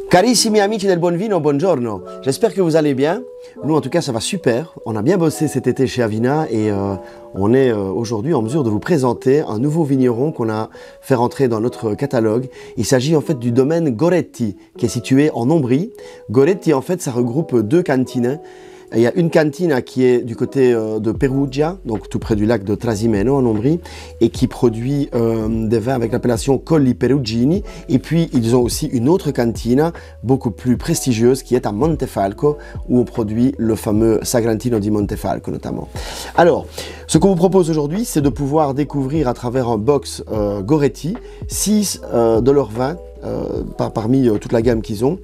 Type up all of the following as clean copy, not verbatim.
Carissimi amici del buon vino, buongiorno. J'espère que vous allez bien. Nous, en tout cas, ça va super. On a bien bossé cet été chez Avina et on est aujourd'hui en mesure de vous présenter un nouveau vigneron qu'on a fait rentrer dans notre catalogue. Il s'agit en fait du domaine Goretti, qui est situé en Ombrie. Goretti, en fait, ça regroupe deux cantines. Il y a une cantina qui est du côté de Perugia, donc tout près du lac de Trasimeno en Ombrie, et qui produit des vins avec l'appellation Colli Perugini. Et puis ils ont aussi une autre cantina beaucoup plus prestigieuse qui est à Montefalco, où on produit le fameux Sagrantino di Montefalco notamment. Alors, ce qu'on vous propose aujourd'hui, c'est de pouvoir découvrir à travers un box Goretti 6 de leurs vins parmi toute la gamme qu'ils ont,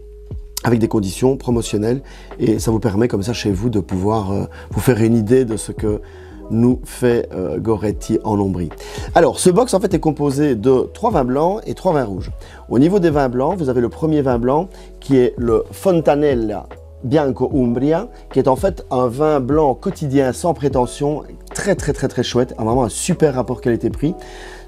avec des conditions promotionnelles, et ça vous permet comme ça chez vous de pouvoir vous faire une idée de ce que nous fait Goretti en Ombrie. Alors ce box en fait est composé de 3 vins blancs et 3 vins rouges. Au niveau des vins blancs, vous avez le premier vin blanc qui est le Fontanella Bianco Umbria, qui est en fait un vin blanc quotidien sans prétention, très chouette, vraiment un super rapport qualité-prix.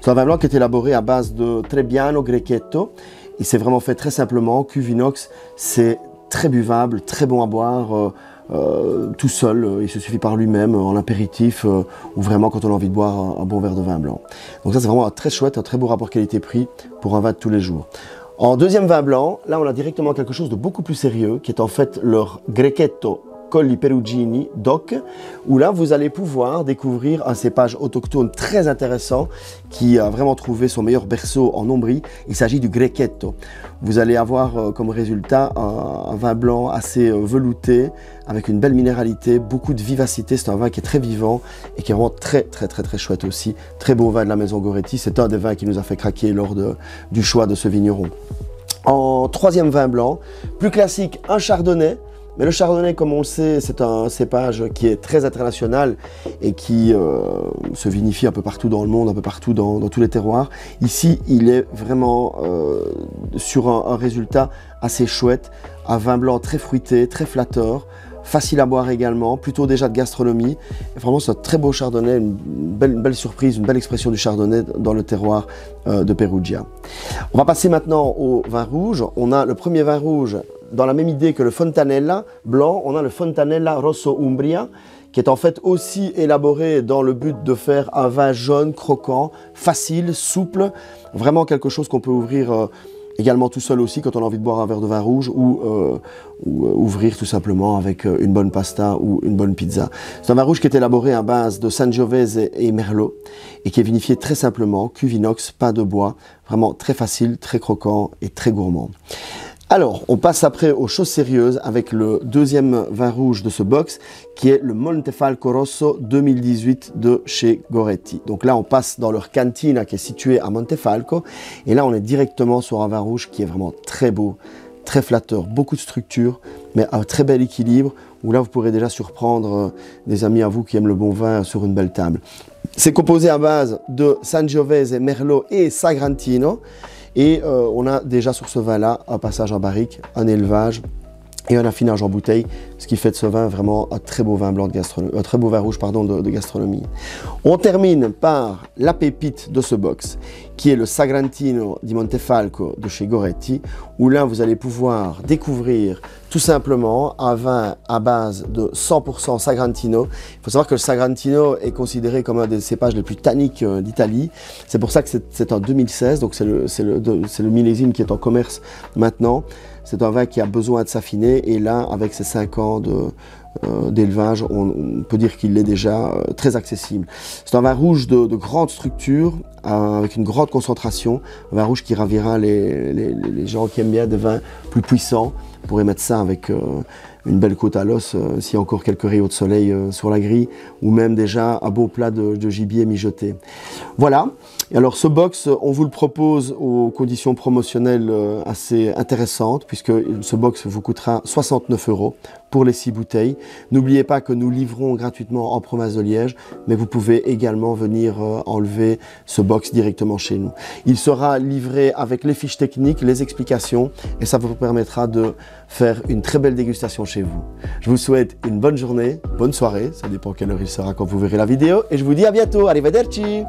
C'est un vin blanc qui est élaboré à base de Trebbiano Grechetto. Il s'est vraiment fait très simplement, cuve inox, c'est très buvable, très bon à boire, tout seul, il se suffit par lui-même, en apéritif, ou vraiment quand on a envie de boire un bon verre de vin blanc. Donc ça c'est vraiment très chouette, un très beau rapport qualité-prix pour un vin de tous les jours. En deuxième vin blanc, là on a directement quelque chose de beaucoup plus sérieux, qui est en fait leur Grechetto Colli Perugini DOC, où là vous allez pouvoir découvrir un cépage autochtone très intéressant qui a vraiment trouvé son meilleur berceau en Ombrie. Il s'agit du Grechetto. Vous allez avoir comme résultat un vin blanc assez velouté, avec une belle minéralité, beaucoup de vivacité. C'est un vin qui est très vivant et qui est vraiment très chouette aussi. Très beau vin de la maison Goretti. C'est un des vins qui nous a fait craquer lors du choix de ce vigneron. En troisième vin blanc, plus classique, un chardonnay. Mais le chardonnay, comme on le sait, c'est un cépage qui est très international et qui se vinifie un peu partout dans le monde, un peu partout dans tous les terroirs. Ici, il est vraiment sur un résultat assez chouette, un vin blanc très fruité, très flatteur, facile à boire également, plutôt déjà de gastronomie. Et vraiment, c'est un très beau chardonnay, une belle surprise, une belle expression du chardonnay dans le terroir de Perugia. On va passer maintenant au vin rouge. On a le premier vin rouge. Dans la même idée que le Fontanella blanc, on a le Fontanella Rosso Umbria, qui est en fait aussi élaboré dans le but de faire un vin jaune, croquant, facile, souple, vraiment quelque chose qu'on peut ouvrir également tout seul aussi quand on a envie de boire un verre de vin rouge ou ouvrir tout simplement avec une bonne pasta ou une bonne pizza. C'est un vin rouge qui est élaboré à base de Sangiovese et Merlot et qui est vinifié très simplement, cuve inox, pas de bois, vraiment très facile, très croquant et très gourmand. Alors, on passe après aux choses sérieuses avec le deuxième vin rouge de ce box qui est le Montefalco Rosso 2018 de chez Goretti. Donc là, on passe dans leur cantina qui est située à Montefalco et là, on est directement sur un vin rouge qui est vraiment très beau, très flatteur, beaucoup de structure, mais un très bel équilibre où là, vous pourrez déjà surprendre des amis à vous qui aiment le bon vin sur une belle table. C'est composé à base de Sangiovese, Merlot et Sagrantino. Et on a déjà sur ce vin-là un passage en barrique, un élevage et un affinage en bouteille, ce qui fait de ce vin vraiment un très beau vin blanc de gastronomie, un très beau vin rouge pardon, de gastronomie. On termine par la pépite de ce box, qui est le Sagrantino di Montefalco de chez Goretti, où là vous allez pouvoir découvrir tout simplement un vin à base de 100% Sagrantino. Il faut savoir que le Sagrantino est considéré comme un des cépages les plus tanniques d'Italie. C'est pour ça que c'est en 2016, donc c'est le millésime qui est en commerce maintenant. C'est un vin qui a besoin de s'affiner et là, avec ses 5 ans d'élevage, on peut dire qu'il est déjà très accessible. C'est un vin rouge de grande structure, avec une grande concentration, un vin rouge qui ravira les gens qui aiment bien des vins plus puissants. On pourrait mettre ça avec une belle côte à l'os, s'il y a encore quelques rayons de soleil sur la grille, ou même déjà un beau plat de gibier mijoté. Voilà, et alors ce box, on vous le propose aux conditions promotionnelles assez intéressantes, puisque ce box vous coûtera 69 € pour les 6 bouteilles. N'oubliez pas que nous livrons gratuitement en province de Liège, mais vous pouvez également venir enlever ce box directement chez nous. Il sera livré avec les fiches techniques, les explications, et ça vous permettra de faire une très belle dégustation chez vous. Je vous souhaite une bonne journée, bonne soirée, ça dépend quelle heure il sera quand vous verrez la vidéo, et je vous dis à bientôt, arrivederci!